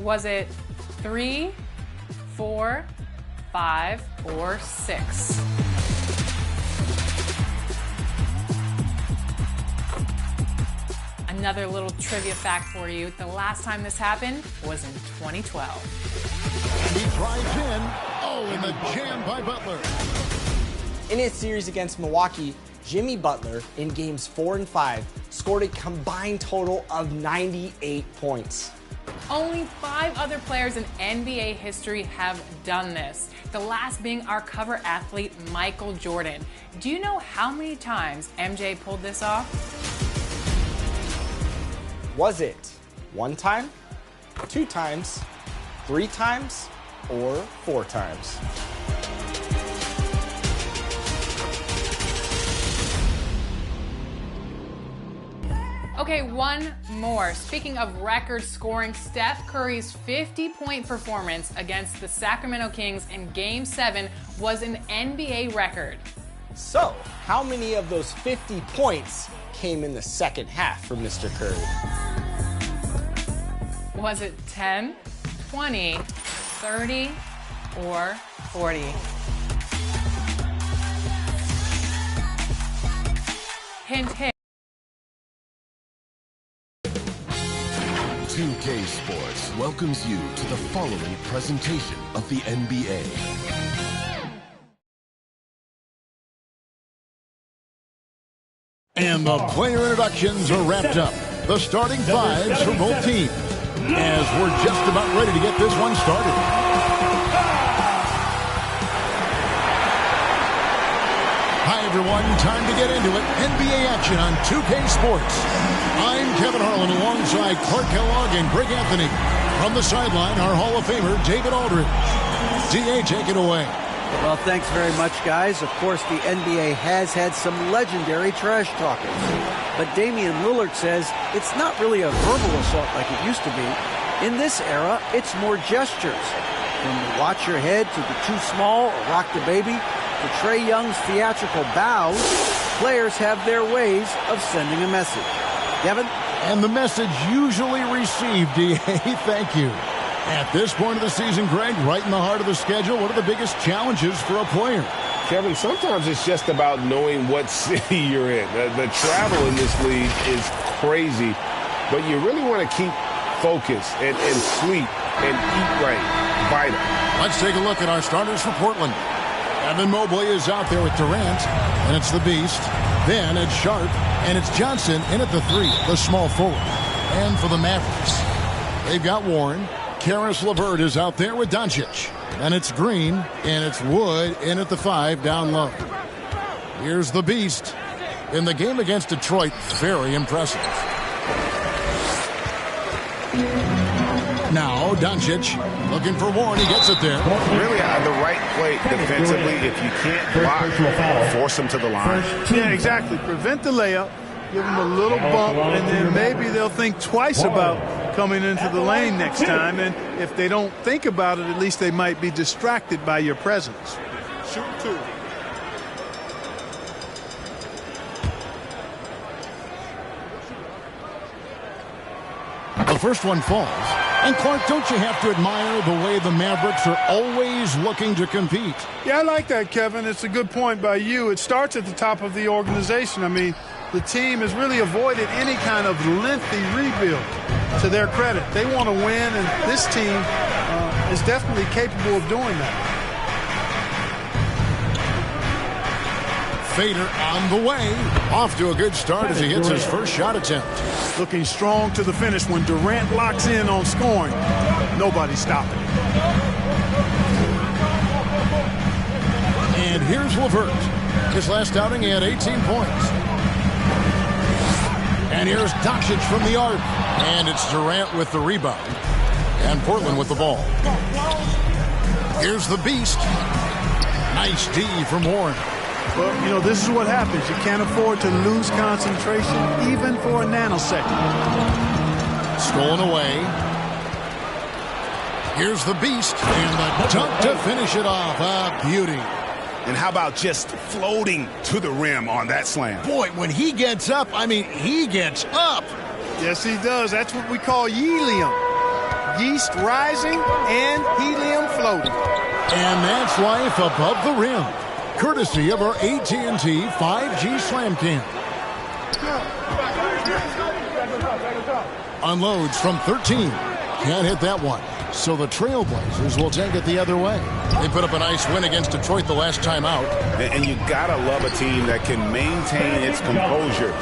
Was it 3, 4, 5, or 6? Another little trivia fact for you. The last time this happened was in 2012. And he drives in. Oh, and the jam by Butler. In his series against Milwaukee, Jimmy Butler, in games 4 and 5, scored a combined total of 98 points. Only 5 other players in NBA history have done this, the last being our cover athlete, Michael Jordan. Do you know how many times MJ pulled this off? Was it 1 time, 2 times, 3 times, or 4 times? Okay, one more. Speaking of record scoring, Steph Curry's 50-point performance against the Sacramento Kings in Game 7 was an NBA record. So, how many of those 50 points came in the second half for Mr. Curry? Was it 10, 20, 30, or 40? Hint, hint. 2K Sports welcomes you to the following presentation of the NBA. And the player introductions are wrapped up. The starting 5s for both teams. As we're just about ready to get this one started. Hi, everyone. Time to get into it. NBA action on 2K Sports. I'm Kevin Harlan alongside Clark Kellogg and Greg Anthony. From the sideline, our Hall of Famer, David Aldridge. DA, take it away. Well, thanks very much, guys. Of course, the NBA has had some legendary trash talkers. But Damian Lillard says it's not really a verbal assault like it used to be. In this era, it's more gestures. From the watch your head to the too small or rock the baby to Trae Young's theatrical bows, players have their ways of sending a message. Kevin? And the message usually received, DA. Thank you. At this point of the season, Greg, right in the heart of the schedule, what are the biggest challenges for a player? Kevin, sometimes it's just about knowing what city you're in. The travel in this league is crazy, but you really want to keep focused and sleep and eat right. Vital. Let's take a look at our starters for Portland. Evan Mobley is out there with Durant, and it's the Beast. Then it's Sharp, and it's Johnson in at the 3, the small forward. And for the Mavericks, they've got Warren. Karis LeVert is out there with Doncic. And it's Green, and it's Wood in at the 5 down low. Here's the Beast. In the game against Detroit, very impressive. Now Doncic looking for Warren. He gets it there. Really the right play defensively. If you can't block, force him to the line. Yeah, exactly. Prevent the layup. Give them a little bump, and then maybe they'll think twice about coming into the lane next time. And if they don't think about it, at least they might be distracted by your presence. Shoot 2. The first one falls. And Clark, don't you have to admire the way the Mavericks are always looking to compete? Yeah, I like that, Kevin. It's a good point by you. It starts at the top of the organization. I mean, the team has really avoided any kind of lengthy rebuild. To their credit, they want to win, and this team is definitely capable of doing that. Fader on the way. Off to a good start as he hits his first shot attempt. Looking strong to the finish when Durant locks in on scoring. Nobody's stopping. And here's LeVert. His last outing, he had 18 points. And here's Doncic from the arc. And it's Durant with the rebound. And Portland with the ball. Here's the Beast. Nice D from Warren. Well, you know, this is what happens. You can't afford to lose concentration even for a nanosecond. Stolen away. Here's the Beast. And the dunk to finish it off. A beauty. And how about just floating to the rim on that slam? Boy, when he gets up, I mean, he gets up. Yes, he does. That's what we call helium. yeast rising and helium floating. And that's life above the rim, courtesy of our AT&T 5G Slam Cam. Unloads from 13. Can't hit that one. So the Trailblazers will take it the other way. They put up a nice win against Detroit the last time out. And you gotta love a team that can maintain its composure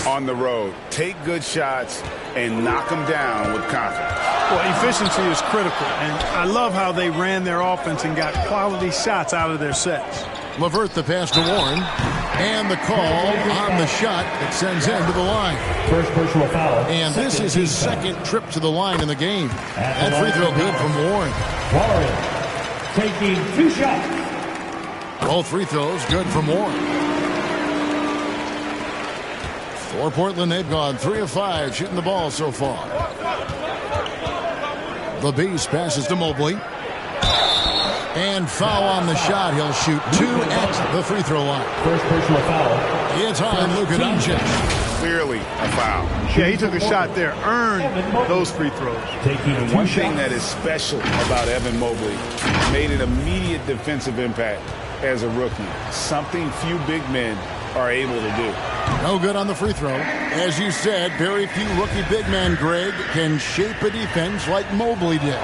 on the road. Take good shots and knock them down with confidence. Well, efficiency is critical, and I love how they ran their offense and got quality shots out of their sets. LeVert the pass to Warren, and the call on the shot that sends him to the line. First personal foul. And this is his second trip to the line in the game. And free throw good from Warren. Warren taking 2 shots. Both free throws good from Warren. For Portland, they've gone 3 of 5 shooting the ball so far. The Beast passes to Mobley. And foul on the shot. He'll shoot 2 at the free throw line. First personal foul. It's on Luka Doncic. Clearly a foul. Yeah, he took a shot there, earned those free throws. And one thing that is special about Evan Mobley, made an immediate defensive impact as a rookie. Something few big men are able to do. No good on the free throw. As you said, very few rookie big men, Greg, can shape a defense like Mobley did.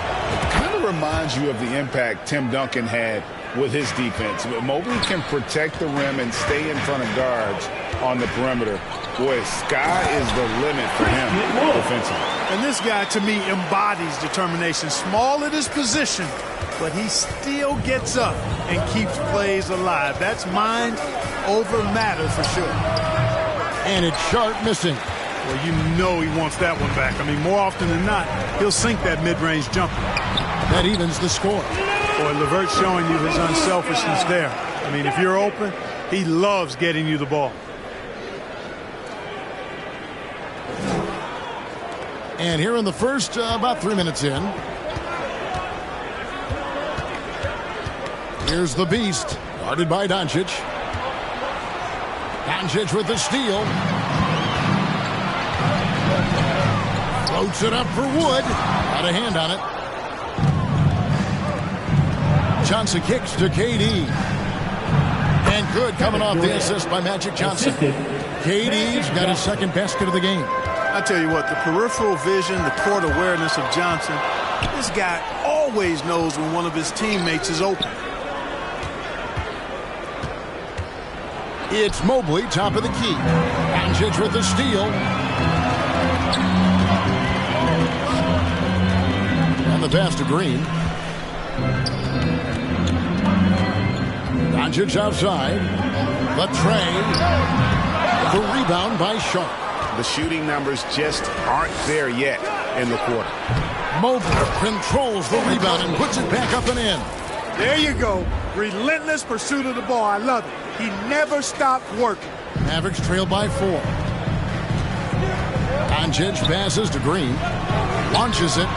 Kind of reminds you of the impact Tim Duncan had with his defense. But Mobley can protect the rim and stay in front of guards on the perimeter. Boy, sky is the limit for him defensively. And this guy, to me, embodies determination. Small at his position, but he still gets up and keeps plays alive. That's mind over matter for sure. And it's Sharp missing. Well, you know he wants that one back. I mean, more often than not, he'll sink that mid-range jumper. That evens the score. Boy, LeVert showing you his unselfishness there. I mean, if you're open, he loves getting you the ball. And here in the first, about 3 minutes in. Here's the Beast, guarded by Doncic. Doncic with the steal. Floats it up for Wood. Got a hand on it. Johnson kicks to KD. And good coming off the assist by Magic Johnson. KD's got his second basket of the game. I tell you what, the peripheral vision, the court awareness of Johnson, this guy always knows when one of his teammates is open. It's Mobley, top of the key. Doncic with the steal. And the pass to Green. Doncic outside. The tray. The rebound by Sharp. The shooting numbers just aren't there yet in the quarter. Mobley controls the rebound and puts it back up and in. There you go. Relentless pursuit of the ball. I love it. He never stopped working. Mavericks trail by 4. Doncic passes to Green. Launches it.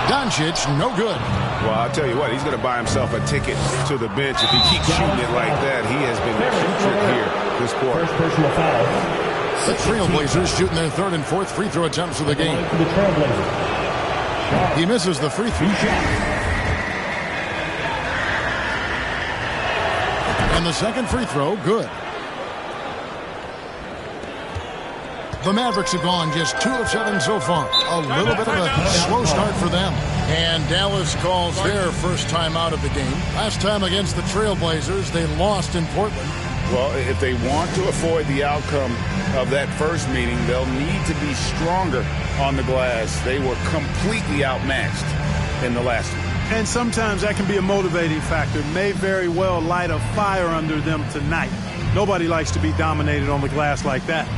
Doncic, no good. Well, I'll tell you what, he's going to buy himself a ticket to the bench. If he keeps shooting it like that, he has been putrid here this quarter. First personal foul. The Trailblazers shooting their third and fourth free throw attempts of the game. For the Trailblazers. He misses the free throw. And the second free throw, good. The Mavericks have gone just 2 of 7 so far. A little bit of a slow start for them. And Dallas calls their first time out of the game. Last time against the Trailblazers, they lost in Portland. Well, if they want to avoid the outcome of that first meeting, they'll need to be stronger on the glass. They were completely outmatched in the last one. And sometimes that can be a motivating factor. May very well light a fire under them tonight. Nobody likes to be dominated on the glass like that.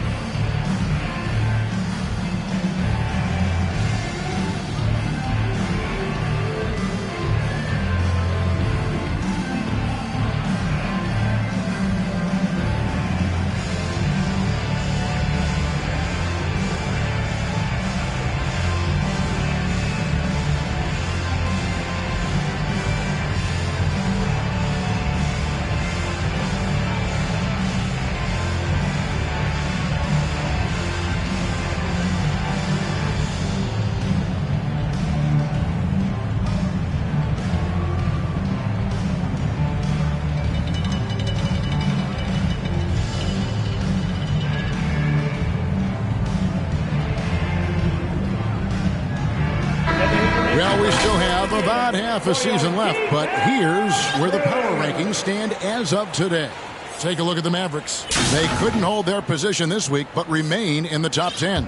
With about half a season left, but here's where the power rankings stand as of today. Take a look at the Mavericks. They couldn't hold their position this week, but remain in the top 10.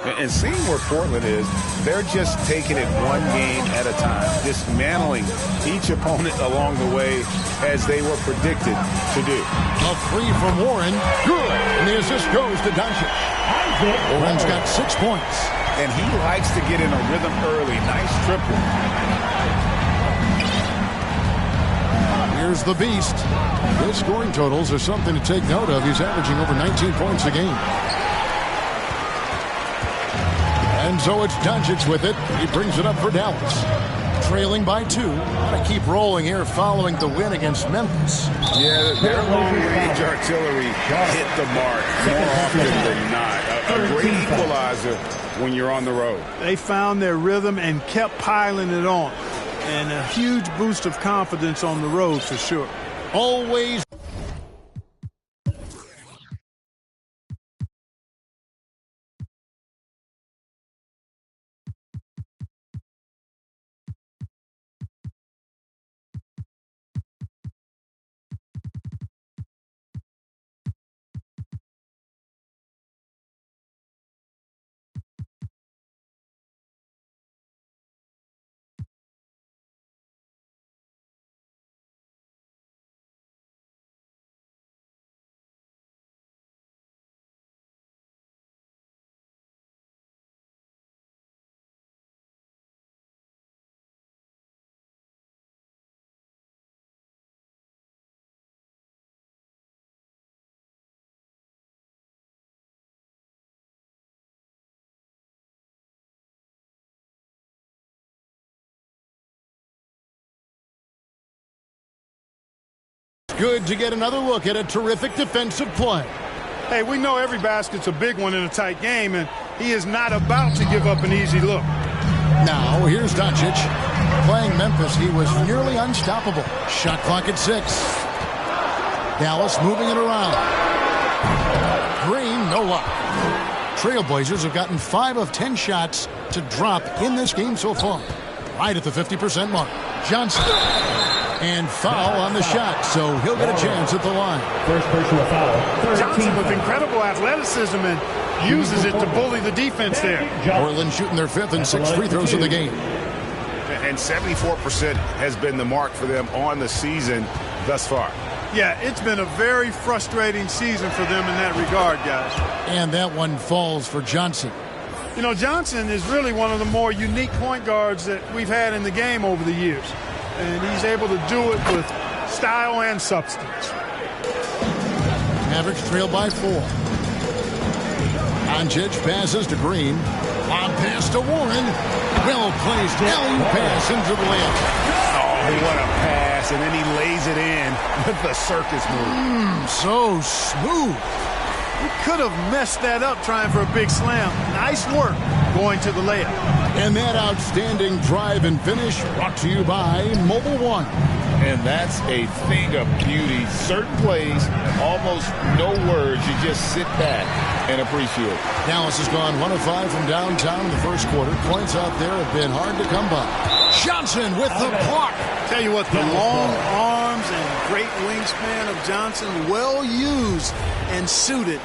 And seeing where Portland is, they're just taking it one game at a time, dismantling each opponent along the way as they were predicted to do. A three from Warren. Good. And the assist goes to Doncic. Warren's got 6 points. And he likes to get in a rhythm early. Nice triple. Here's the Beast. His scoring totals are something to take note of. He's averaging over 19 points a game. And so it's Doncic with it. He brings it up for Dallas. Trailing by 2. Got to keep rolling here following the win against Memphis. Yeah, their long-range artillery hit the mark more often than not. A great equalizer when you're on the road. They found their rhythm and kept piling it on. And a huge boost of confidence on the road for sure. Always. Good to get another look at a terrific defensive play. Hey, we know every basket's a big one in a tight game, and he is not about to give up an easy look. Now, here's Doncic. Playing Memphis, he was nearly unstoppable. Shot clock at 6. Dallas moving it around. Green, no luck. Trailblazers have gotten 5 of 10 shots to drop in this game so far. Right at the 50% mark. Johnson. And foul on the shot, so he'll get a chance at the line. First personal foul. Johnson with incredible athleticism and uses it to bully the defense there. Portland shooting their 5th and 6th free throws of the game. And 74% has been the mark for them on the season thus far. Yeah, it's been a very frustrating season for them in that regard, guys. And that one falls for Johnson. You know, Johnson is really one of the more unique point guards that we've had in the game over the years. And he's able to do it with style and substance. Mavericks trail by 4. Doncic passes to Green. On pass to Warren. Well placed alley pass into the layup. Oh, what a pass. And then he lays it in with the circus move. So smooth. He could have messed that up trying for a big slam. Nice work going to the layup. And that outstanding drive and finish brought to you by Mobile One. And that's a thing of beauty. Certain plays, almost no words. You just sit back and appreciate. Dallas has gone 1 of 5 from downtown in the first quarter. Points out there have been hard to come by. Johnson with the block. Tell you what, the long arms and great wingspan of Johnson, well used and suited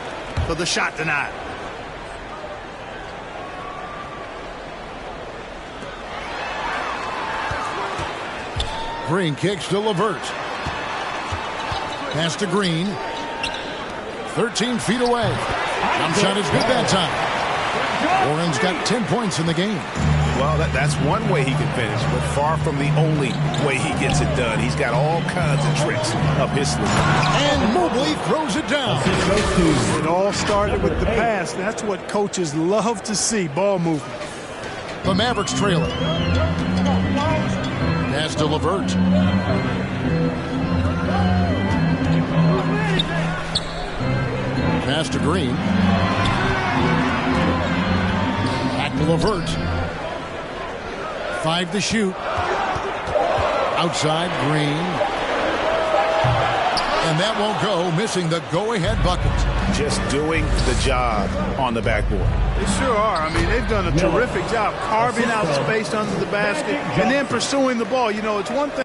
for the shot tonight. Green kicks to LeVert. Pass to Green. 13 feet away. Jump shot is good that time. Warren's got 10 points in the game. Well, that's one way he can finish, but far from the only way he gets it done. He's got all kinds of tricks up his sleeve. And Mobley throws it down. It all started with the pass. That's what coaches love to see, ball movement. The Mavericks trailing. Pass to LeVert. Pass to Green. Back to LeVert. 5 to shoot. Outside, Green. And that won't go, missing the go-ahead bucket. Just doing the job on the backboard. They sure are. I mean, they've done a terrific job carving out space under the basket and then pursuing the ball. You know, it's one thing.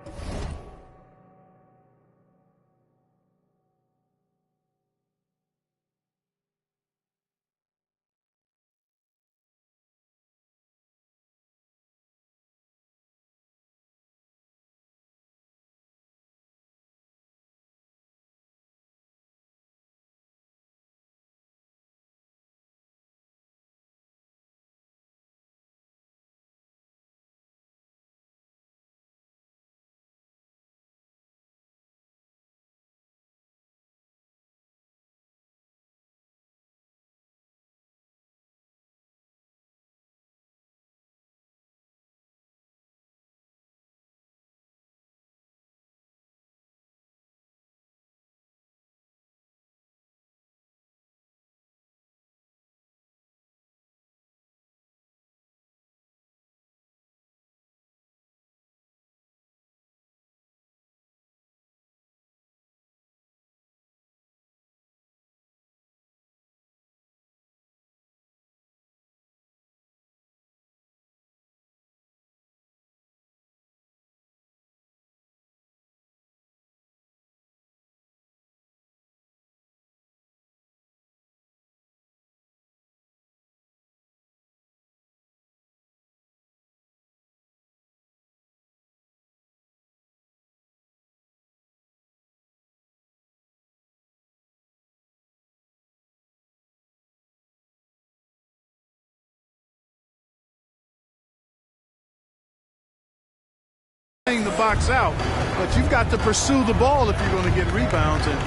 The box out, but you've got to pursue the ball if you're going to get rebounds, and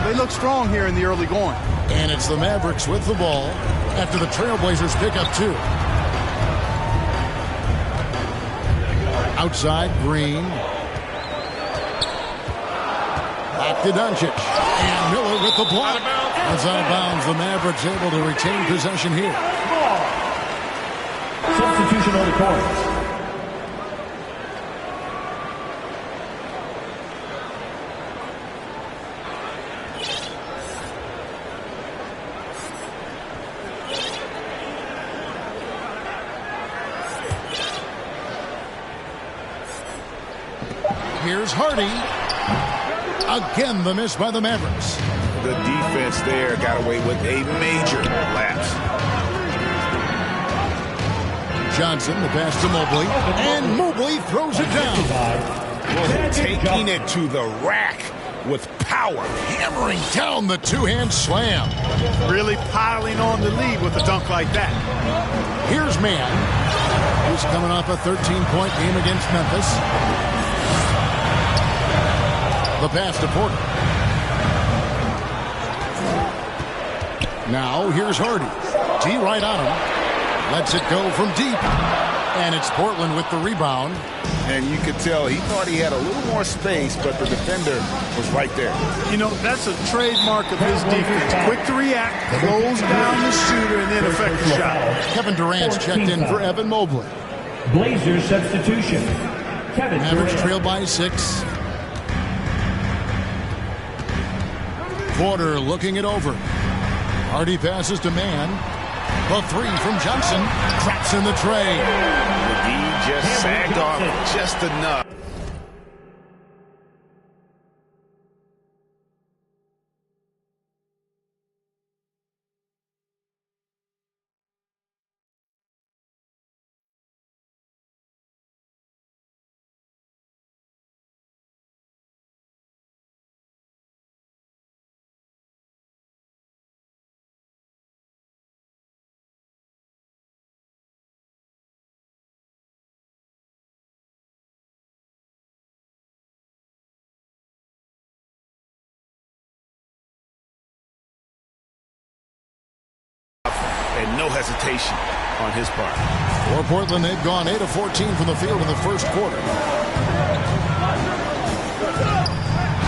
they look strong here in the early going. And it's the Mavericks with the ball after the Trailblazers pick up 2. Outside, Green. Back to Doncic. And Miller with the block. That's out of bounds. The Mavericks able to retain possession here. Substitution on the court. Here's Hardy. Again, the miss by the Mavericks. The defense there got away with a major lapse. Johnson, the pass to Mobley. And Mobley throws it down. Taking it to the rack with power. Hammering down the two-hand slam. Really piling on the lead with a dunk like that. Here's Mann. He's coming off a 13-point game against Memphis. The pass to Porter. Now here's Hardy. D right on him. Lets it go from deep. And it's Portland with the rebound. And you could tell he thought he had a little more space, but the defender was right there. You know, that's a trademark of his defense. Quick to react, close down the shooter, and then affect the shot. Kevin Durant's checked in for Evan Mobley. Blazers substitution. Kevin Mavericks Durant. trail by 6. Porter looking it over. Hardy passes to Mann. The 3 from Johnson. Traps in the tray. McGee just sagged off just enough. And no hesitation on his part. For Portland, they've gone 8 of 14 from the field in the first quarter.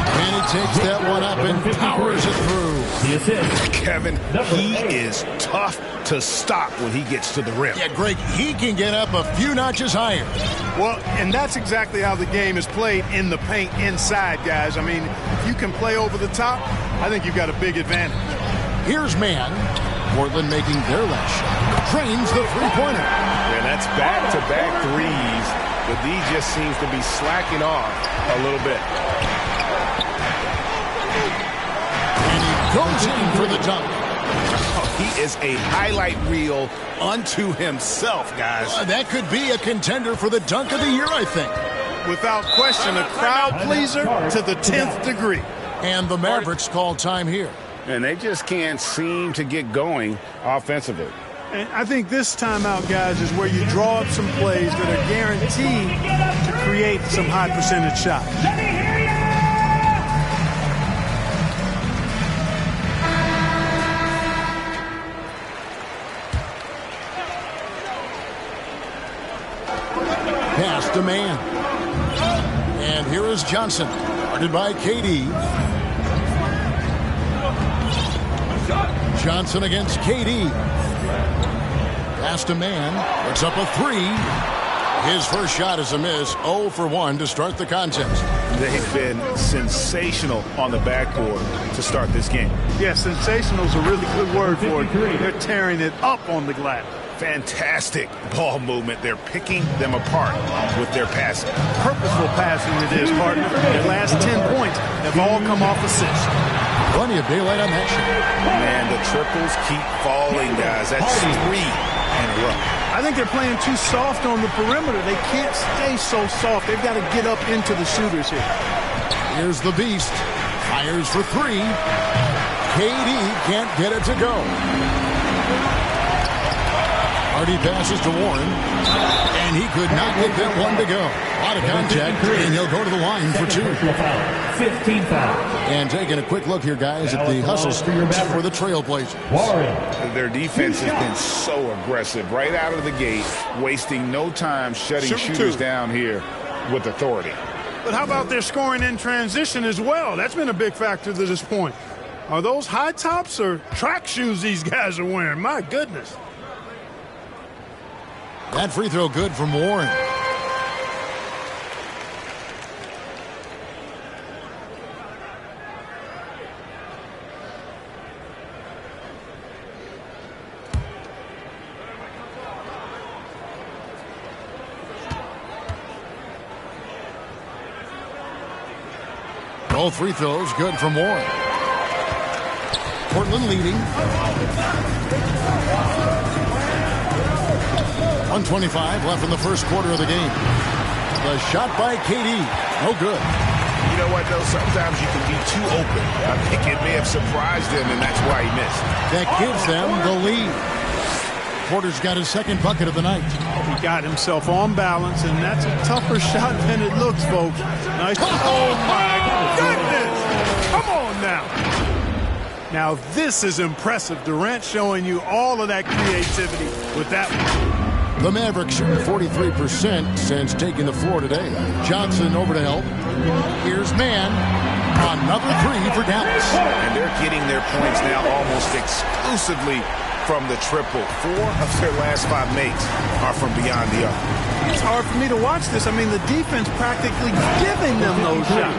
And he takes that one up and powers it through. The assist. Kevin, he is tough to stop when he gets to the rim. Yeah, Greg, he can get up a few notches higher. Well, and that's exactly how the game is played in the paint inside, guys. I mean, if you can play over the top, I think you've got a big advantage. Here's man. Portland making their last shot. Trains the three-pointer. And that's back-to-back threes, but he just seems to be slacking off a little bit. And he goes in for the dunk. Oh, he is a highlight reel unto himself, guys. That could be a contender for the dunk of the year, I think. Without question, a crowd pleaser to the 10th degree. And the Mavericks call time here. And they just can't seem to get going offensively. And I think this timeout, guys, is where you draw up some plays that are guaranteed to create some high percentage shots. Pass to man. And here is Johnson. Guarded by KD. Johnson against KD. Pass to man. Puts up a three. His first shot is a miss. 0 for 1 to start the contest. They've been sensational on the backboard to start this game. Yeah, sensational is a really good word for it. They're tearing it up on the glass. Fantastic ball movement. They're picking them apart with their passing. Purposeful passing it is, partner. Their last 10 points have all come off assists. Plenty of daylight on that shot. Man, the triples keep falling, guys. That's 3 in a row. I think they're playing too soft on the perimeter. They can't stay so soft. They've got to get up into the shooters here. Here's the beast. Fires for 3. KD can't get it to go. Hardy passes to Warren, and he could not get that one to go. A lot of contact, and he'll go to the line for 2. 15 fouls. And taking a quick look here, guys, at the hustle screens for the Trailblazers. Warren. Their defense has been so aggressive right out of the gate, wasting no time shutting shooters down here with authority. But how about their scoring in transition as well? That's been a big factor to this point. Are those high tops or track shoes these guys are wearing? My goodness. That free throw good from Warren. Both free throws good from Warren. Portland leading. 1:25 left in the first quarter of the game. The shot by KD. No good. You know what, though? Sometimes you can be too open. I think it may have surprised him, and that's why he missed. That gives them the lead. Porter's got his second bucket of the night. He got himself on balance, and that's a tougher shot than it looks, folks. Nice. Oh, my goodness. Come on now. Now, this is impressive. Durant showing you all of that creativity with that one. The Mavericks shooting 43% since taking the floor today. Johnson over to help. Here's man. Another 3 for Dallas. And they're getting their points now almost exclusively from the triple. 4 of their last 5 makes are from beyond the arc. It's hard for me to watch this. I mean, the defense practically giving them those shots.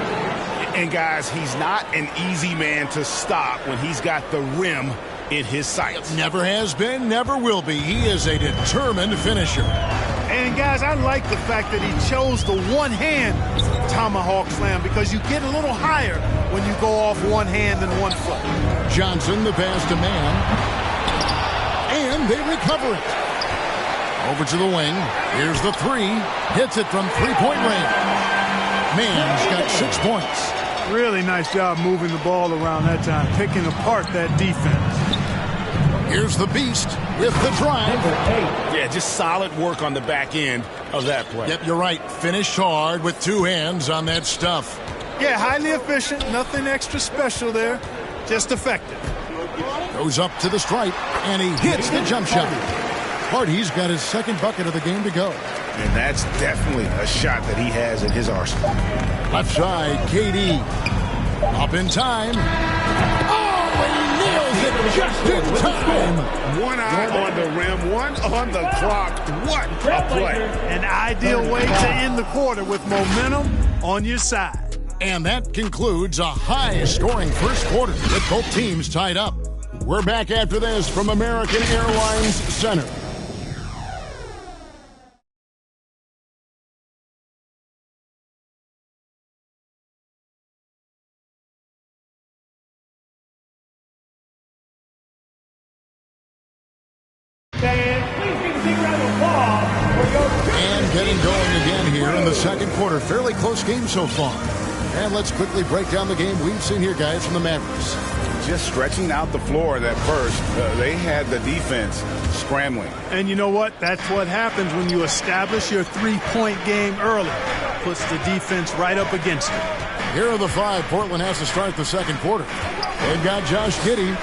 And, guys, he's not an easy man to stop when he's got the rim in his sights. Never has been, never will be. He is a determined finisher. And, guys, I like the fact that he chose the one-hand tomahawk slam because you get a little higher when you go off one hand and one foot. Johnson, the pass to man. And they recover it. Over to the wing. Here's the 3. Hits it from three-point range. Man's got 6 points. Really nice job moving the ball around that time, picking apart that defense. Here's the beast with the drive. Yeah, just solid work on the back end of that play. Yep, you're right. Finished hard with 2 hands on that stuff. Yeah, highly efficient. Nothing extra special there. Just effective. Goes up to the stripe, and he hits the jump shot. Hardy's got his second bucket of the game to go. And that's definitely a shot that he has in his arsenal. Left side, KD. Up in time. Oh, he nails it just in time. One eye on the rim, one on the clock. What a play. An ideal way to end the quarter with momentum on your side. And that concludes a high-scoring first quarter with both teams tied up. We're back after this from American Airlines Center. And getting going again here in the second quarter. Fairly close game so far. And let's quickly break down the game we've seen here, guys, from the Mavericks. Just stretching out the floor that first. They had the defense scrambling. And you know what? That's what happens when you establish your three-point game early. Puts the defense right up against it. Here are the five Portland has to start the second quarter. They've got Josh Giddey.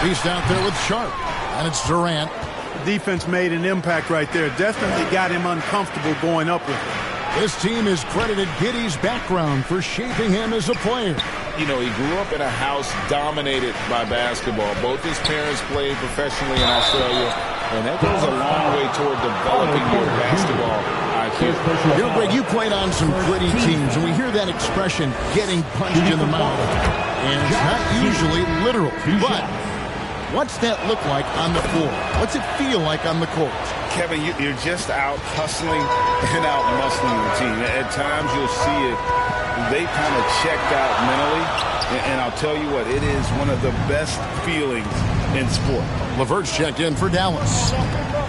He's out there with Sharp. And it's Durant. The defense made an impact right there. Definitely got him uncomfortable going up with it. This team has credited Giddey's background for shaping him as a player. You know, he grew up in a house dominated by basketball. Both his parents played professionally in Australia, and that goes a long way toward developing your basketball IQ. You know, Greg, you played on some gritty teams, and we hear that expression, getting punched in the mouth. And it's not usually literal, but what's that look like on the floor? What's it feel like on the court? Kevin, you're just out hustling and out muscling the team. At times you'll see it. They kind of checked out mentally. And I'll tell you what, it is one of the best feelings in sport. LeVert's checked in for Dallas.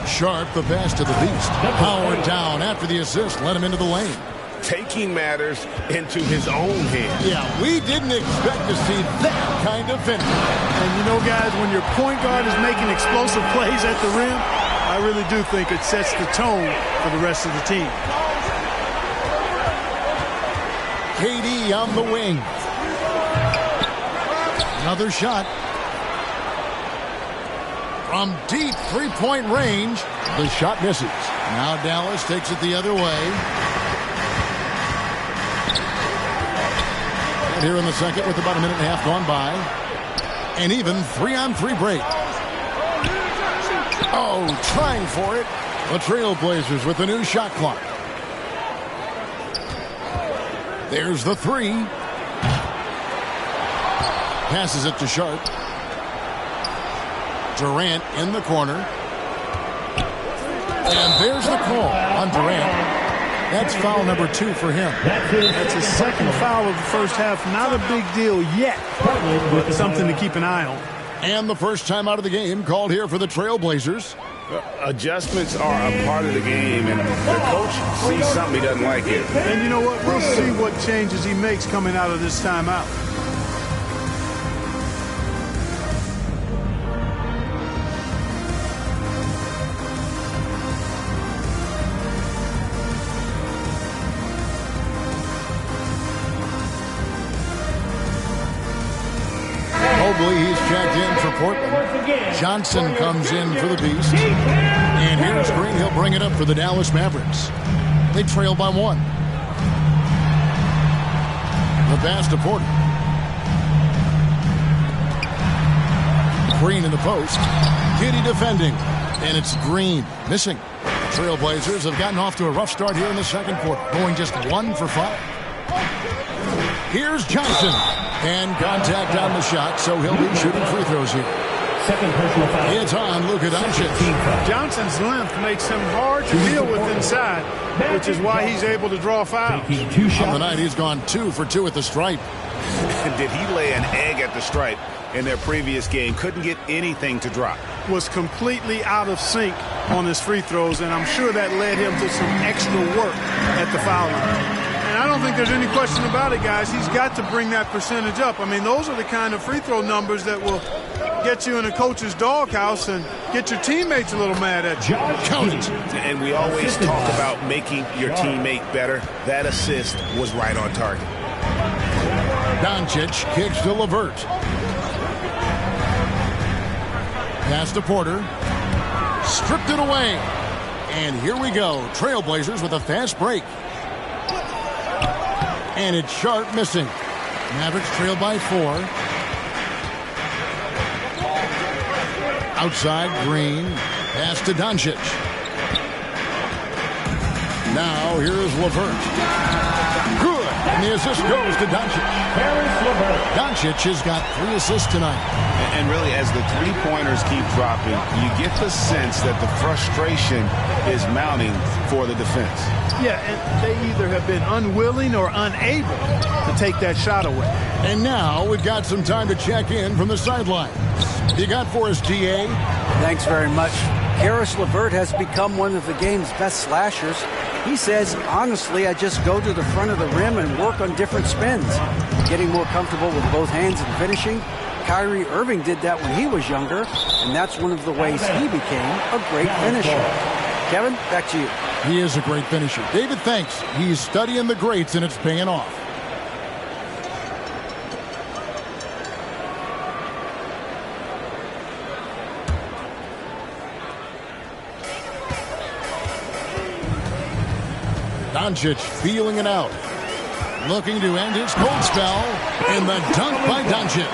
Sharp, the pass to the beast. Powered down after the assist, led him into the lane. Taking matters into his own hands. Yeah, we didn't expect to see that kind of finish. And you know, guys, when your point guard is making explosive plays at the rim, I really do think it sets the tone for the rest of the team. KD on the wing. Another shot. From deep three-point range, the shot misses. Now Dallas takes it the other way. And here in the second with about a minute and a half gone by. An even 3-on-3 break. Oh, trying for it. The Trailblazers with the new shot clock. There's the three. Passes it to Sharp. Durant in the corner. And there's the call on Durant. That's foul number 2 for him. That's his second foul of the first half. Not a big deal yet, but something to keep an eye on. And the first time out of the game called here for the Trailblazers. Adjustments are a part of the game, and the coach sees something he doesn't like here. And you know what? We'll see what changes he makes coming out of this timeout. He's checked in for Portland. Johnson comes in for the Beast. And here's Green. He'll bring it up for the Dallas Mavericks. They trail by 1. The pass to Porter. Green in the post. Giddey defending. And it's Green missing. The Trailblazers have gotten off to a rough start here in the second quarter, going just 1 for 5. Here's Johnson. And contact on the shot, so he'll be shooting free throws here. Second personal foul. It's on Luka Doncic. Johnson's length makes him hard to deal with inside, which is why he's able to draw fouls. On the night, he's gone 2 for 2 at the stripe. Did he lay an egg at the stripe in their previous game? Couldn't get anything to drop. Was completely out of sync on his free throws, and I'm sure that led him to some extra work at the foul line. And I don't think there's any question about it, guys. He's got to bring that percentage up. I mean, those are the kind of free throw numbers that will get you in a coach's doghouse and get your teammates a little mad at you. Count it. And we always talk about making your teammate better. That assist was right on target. Doncic kicks to LeVert. Pass to Porter. Stripped it away. And here we go. Trailblazers with a fast break. And it's Sharp missing. Mavericks trail by 4. Outside, Green. Pass to Doncic. Now, here's LeVert. Good. And the assist goes to Doncic. Doncic has got 3 assists tonight. And really, as the three-pointers keep dropping, you get the sense that the frustration is mounting for the defense. Yeah, and they either have been unwilling or unable to take that shot away. And now we've got some time to check in from the sidelines. You got for us, GA? Thanks very much. Karis LeVert has become one of the game's best slashers. He says, honestly, I just go to the front of the rim and work on different spins, getting more comfortable with both hands and finishing. Kyrie Irving did that when he was younger, and that's one of the ways he became a great finisher. Kevin, back to you. He is a great finisher. David, thanks. He's studying the greats, and it's paying off. Doncic feeling it out. Looking to end his cold spell. And the dunk by Doncic.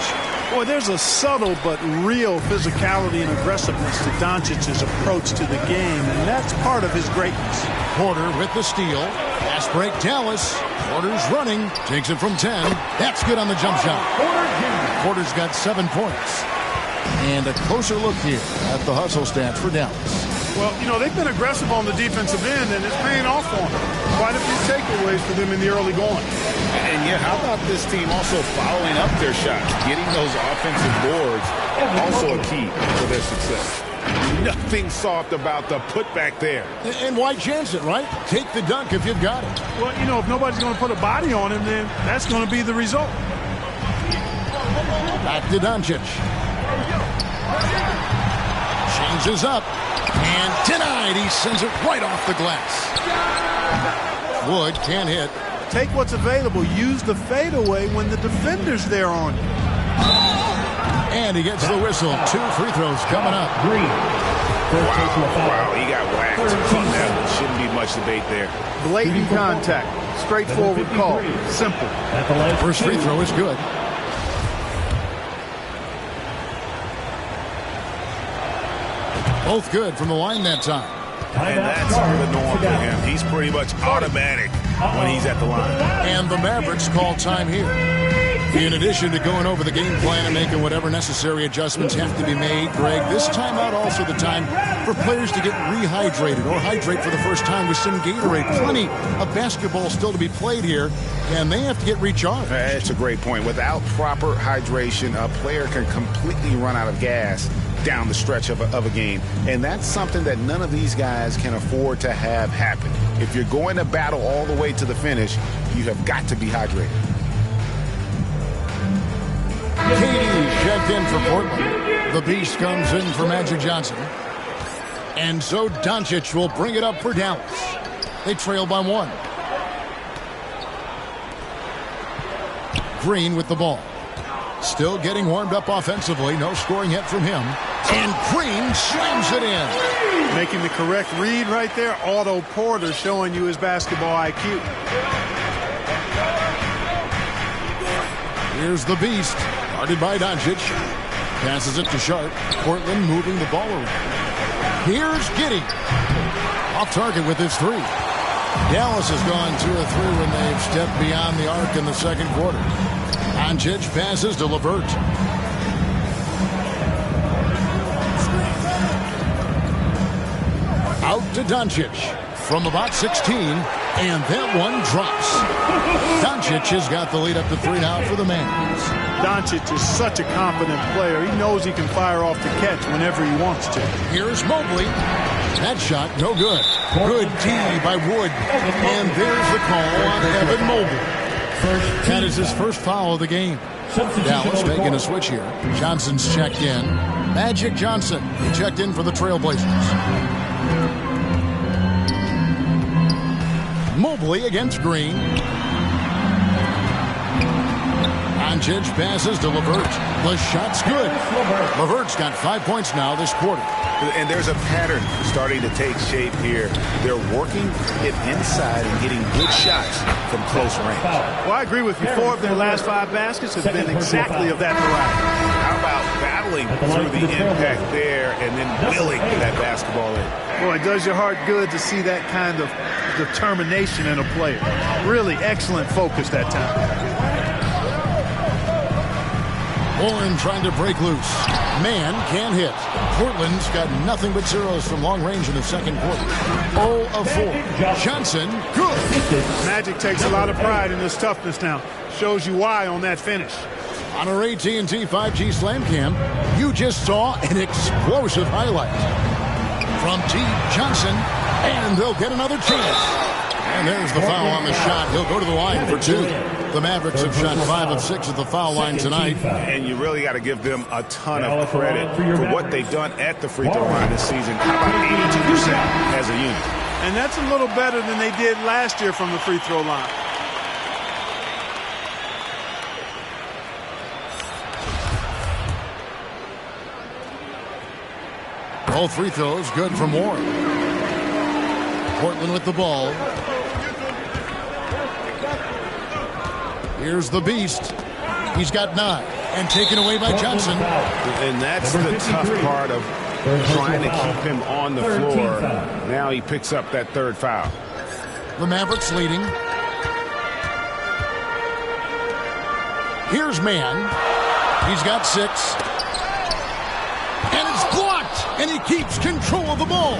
Boy, there's a subtle but real physicality and aggressiveness to Doncic's approach to the game, and that's part of his greatness. Porter with the steal. Fast break, Dallas. Porter's running. Takes it from 10. That's good on the jump shot. Porter's got 7 points. And a closer look here at the hustle stats for Dallas. Well, you know, they've been aggressive on the defensive end, and it's paying off for them. Quite a few takeaways for them in the early going. And yet, how about this team also following up their shots? Getting those offensive boards, also a key for their success. Nothing soft about the putback there. And why chance it, right? Take the dunk if you've got it. Well, you know, if nobody's going to put a body on him, then that's going to be the result. Back to Doncic. Changes up. And denied. He sends it right off the glass. Wood can't hit. Take what's available. Use the fadeaway when the defender's there on you. And he gets the whistle. 2 free throws coming up. Wow, he got whacked. That shouldn't be much debate there. Blatant contact. Straightforward call. Simple. First free throw is good. Both good from the line that time. And that's the norm for him. He's pretty much automatic when he's at the line. And the Mavericks call time here. In addition to going over the game plan and making whatever necessary adjustments have to be made, Greg, this timeout also the time for players to get rehydrated or hydrate for the first time with some Gatorade. Plenty of basketball still to be played here, and they have to get recharged. That's a great point. Without proper hydration, a player can completely run out of gas down the stretch of a game. And that's something that none of these guys can afford to have happen. If you're going to battle all the way to the finish, you have got to be hydrated. KD checked in for Portland. The Beast comes in for Magic Johnson. And so Doncic will bring it up for Dallas. They trail by 1. Green with the ball. Still getting warmed up offensively. No scoring yet from him. And Green slams it in. Making the correct read right there. Otto Porter showing you his basketball IQ. Here's the Beast. Guarded by Doncic. Passes it to Sharp. Portland moving the ball around. Here's Giddey. Off target with his 3. Dallas has gone 2 of 3 when they've stepped beyond the arc in the second quarter. Doncic passes to LeVert. Out to Doncic from about 16, and that one drops. Doncic has got the lead up to 3 now for the Mavs. Doncic is such a confident player. He knows he can fire off the catch whenever he wants to. Here's Mobley. That shot, no good. Good D by Wood. And there's the call on Evan Mobley. That is his first foul of the game. Dallas making a switch here. Johnson's checked in. Magic Johnson, he checked in for the Trailblazers. Mobley against Green. Doncic passes to LeVert. The shot's good. LeVert's got 5 points now this quarter. And there's a pattern starting to take shape here. They're working it inside and getting good shots from close range. Well, I agree with you. 4 of their last 5 baskets have been exactly of that variety. How about battling through the impact there and then willing that basketball in? Boy, it does your heart good to see that kind of determination in a player. Really excellent focus that time. Warren trying to break loose. Man can't hit. Portland's got nothing but zeros from long range in the second quarter. 0 of 4. Johnson, good. Magic takes a lot of pride in this toughness now. Shows you why on that finish. On our AT&T 5G Slam Cam, you just saw an explosive highlight. From T. Johnson, and they'll get another chance. And there's the foul on the shot. He'll go to the line for 2. The Mavericks have shot 5 of 6 at the foul line tonight. And you really got to give them a ton of credit for what they've done at the free throw line this season. How about 82% as a unit? And that's a little better than they did last year from the free throw line. All free throws good from Warren. Portland with the ball. Here's the beast. He's got 9 and taken away by Johnson. And that's the tough part of trying to keep him on the floor. Now he picks up that 3rd foul. The Mavericks leading. Here's Man. He's got 6. And it's blocked. And he keeps control of the ball.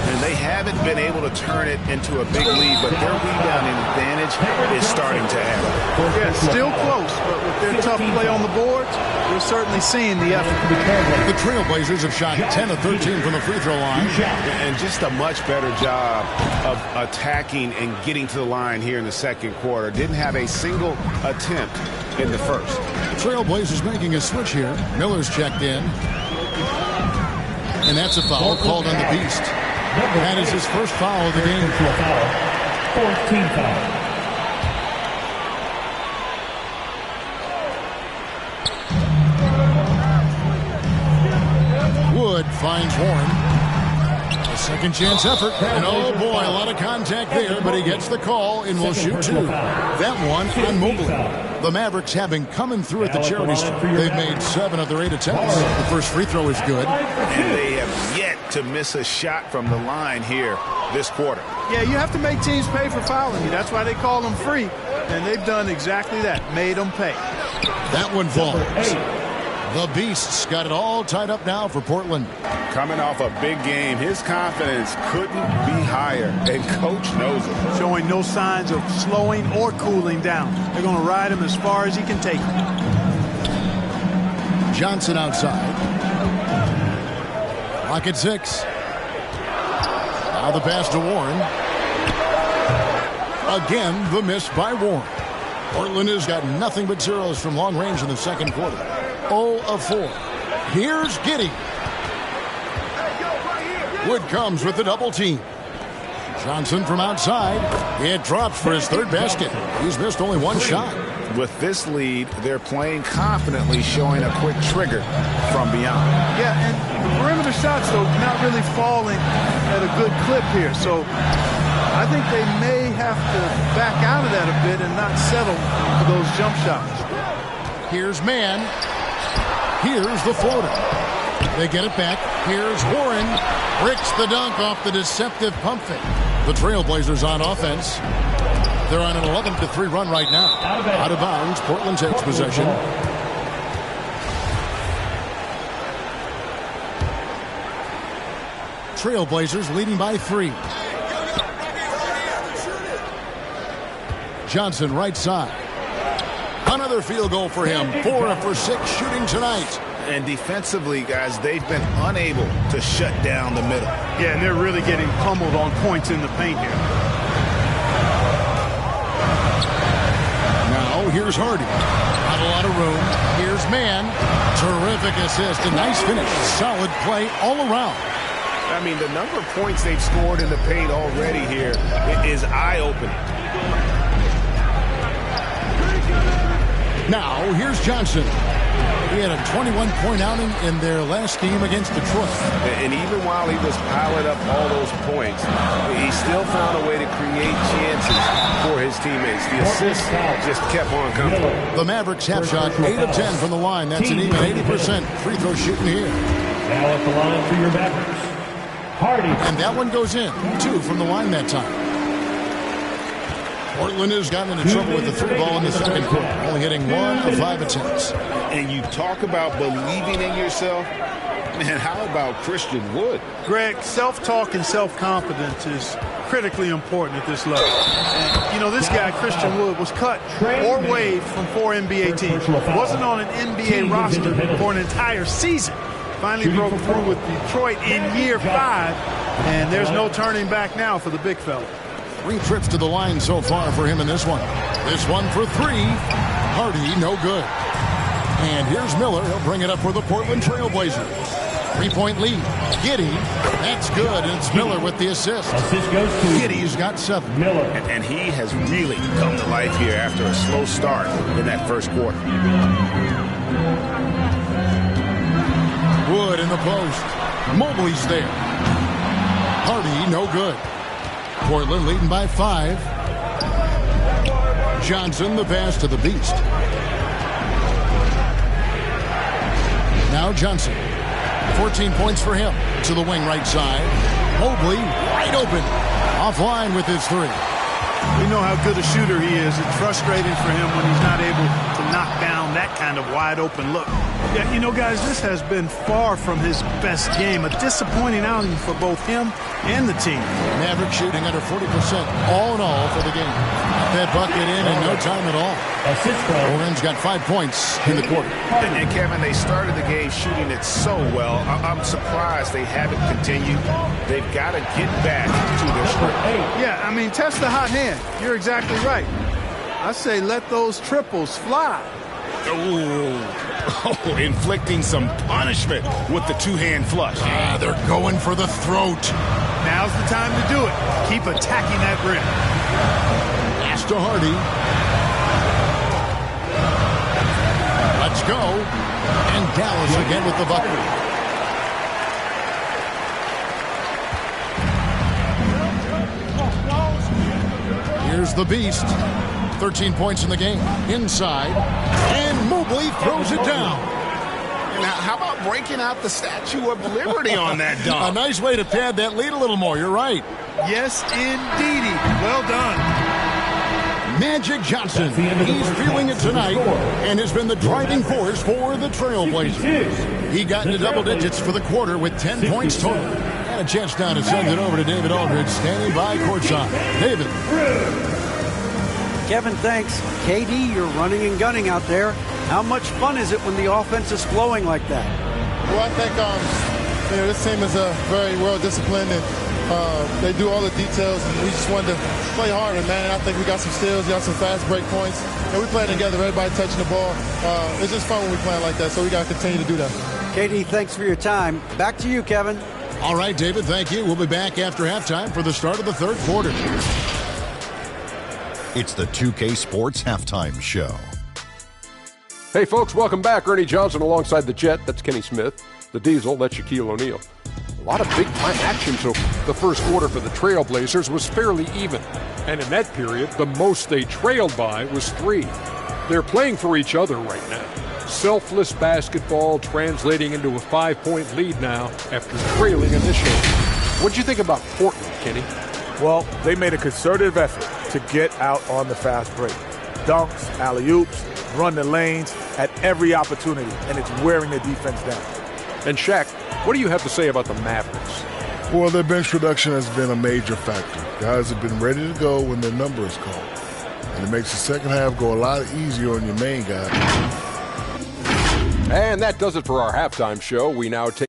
And they haven't been able to turn it into a big lead, but their rebounding advantage is starting to add up. Yeah, still close, but with their tough play on the boards, we're certainly seeing the effort. The Trailblazers have shot 10 of 13 from the free throw line. And just a much better job of attacking and getting to the line here in the second quarter. Didn't have a single attempt in the first. Trailblazers making a switch here. Miller's checked in. And that's a foul called on the Beast. That is his first foul of the game. 14 foul. Wood finds Warren. A second chance effort. And oh boy, a lot of contact there, but he gets the call and will shoot 2. That one on Mobley. The Mavericks have been coming through at the charity stripe. They've made 7 of their 8 attempts. The first free throw is good. And they have yet to miss a shot from the line here this quarter. Yeah, you have to make teams pay for fouling you. That's why they call them free. And they've done exactly that, made them pay. That one falls. The Beasts got it all tied up now for Portland. Coming off a big game, his confidence couldn't be higher, and Coach knows it. Showing no signs of slowing or cooling down. They're going to ride him as far as he can take him. Johnson outside. Clock at 6. Now the pass to Warren. Again, the miss by Warren. Portland has got nothing but zeros from long range in the second quarter. 0 of 4. Here's Giddey. Wood comes with the double team. Johnson from outside. It drops for his 3rd basket. He's missed only 1 shot. With this lead, they're playing confidently, showing a quick trigger from beyond. Yeah, and the perimeter shots, though, not really falling at a good clip here. So I think they may have to back out of that a bit and not settle for those jump shots. Here's Man. Here's the floater. They get it back. Here's Warren. Bricks the dunk off the deceptive pump fake. The Trailblazers on offense. They're on an 11-3 run right now. Out of bounds. Portland takes possession. Trailblazers leading by 3. Johnson right side. Another field goal for him. 4 for 6 shooting tonight. And defensively, guys, they've been unable to shut down the middle. Yeah, and they're really getting pummeled on points in the paint here. Now here's Hardy. Not a lot of room. Here's Man. Terrific assist. A nice finish. Solid play all around. I mean, the number of points they've scored in the paint already here is eye-opening. Now, here's Johnson. He had a 21-point outing in their last game against Detroit. And even while he was piling up all those points, he still found a way to create chances for his teammates. The assists just kept on coming. The Mavericks have shot 8 of 10 from the line. That's an even 80% free throw shooting here. Now at the line for your Mavericks, Hardy. And that one goes in. 2 from the line that time. Portland has gotten into trouble with the 3 ball in the second quarter, only hitting 1 of 5 attempts. And you talk about believing in yourself. Man, how about Christian Wood? Greg, self-talk and self-confidence is critically important at this level. And, you know, this guy, Christian Wood, was cut or waived from 4 NBA teams. Wasn't on an NBA roster for an entire season. Finally broke through with Detroit in year 5, and there's no turning back now for the big fella. 3 trips to the line so far for him in this one. This one for 3. Hardy, no good. And here's Miller. He'll bring it up for the Portland Trailblazers. 3-point lead. Giddey, that's good. And it's Miller with the assist. Assist goes to Giddey's got 7. Miller. And he has really come to life here after a slow start in that first quarter. Wood in the post. Mobley's there. Hardy, no good. Portland leading by 5. Johnson, the pass to the Beast. Now Johnson. 14 points for him. To the wing right side. Mobley wide open. Offline with his 3. We know how good a shooter he is. It's frustrating for him when he's not able to knock down that kind of wide open look. Yeah, you know, guys, this has been far from his best game. A disappointing outing for both him and the team. Maverick shooting under 40% all in all for the game. Got that bucket in no time at all. Orange got 5 points in the quarter. And Kevin, they started the game shooting it so well. I'm surprised they haven't continued. They've got to get back to their script. Yeah, I mean, test the hot hand. You're exactly right. I say let those triples fly. Oh, inflicting some punishment with the 2-hand flush. They're going for the throat. Now's the time to do it. Keep attacking that rim. Pass to Hardy. Let's go. And Dallas again with the bucket. Here's the Beast. 13 points in the game. Inside. And Mobley throws it down. Now, how about breaking out the Statue of Liberty on that dunk? A nice way to pad that lead a little more. You're right. Yes, indeedy. Well done. Magic Johnson. He's feeling it tonight and has been the driving force for the Trailblazers. He got into double digits for the quarter with 10 points total. And a chance now to send it over to David Aldridge, standing by courtside. David. Kevin, thanks. KD, you're running and gunning out there. How much fun is it when the offense is flowing like that? Well, I think this team is very well disciplined, and they do all the details. And we just wanted to play harder, man. And I think we got some steals, got some fast break points, and we playing together. Everybody touching the ball. It's just fun when we playing like that. So we got to continue to do that. KD, thanks for your time. Back to you, Kevin. All right, David. Thank you. We'll be back after halftime for the start of the third quarter. It's the 2K Sports Halftime Show. Hey, folks, welcome back. Ernie Johnson alongside the Jet. That's Kenny Smith. The Diesel, that's Shaquille O'Neal. A lot of big-time action, so the first quarter for the Trailblazers was fairly even. And in that period, the most they trailed by was 3. They're playing for each other right now. Selfless basketball translating into a 5-point lead now after trailing initially. What'd you think about Portland, Kenny? Well, they made a concerted effort to get out on the fast break. Dunks, alley-oops, run the lanes at every opportunity, and it's wearing the defense down. And Shaq, what do you have to say about the Mavericks? Well, their bench production has been a major factor. Guys have been ready to go when their number is called. And it makes the second half go a lot easier on your main guy. And that does it for our halftime show. We now take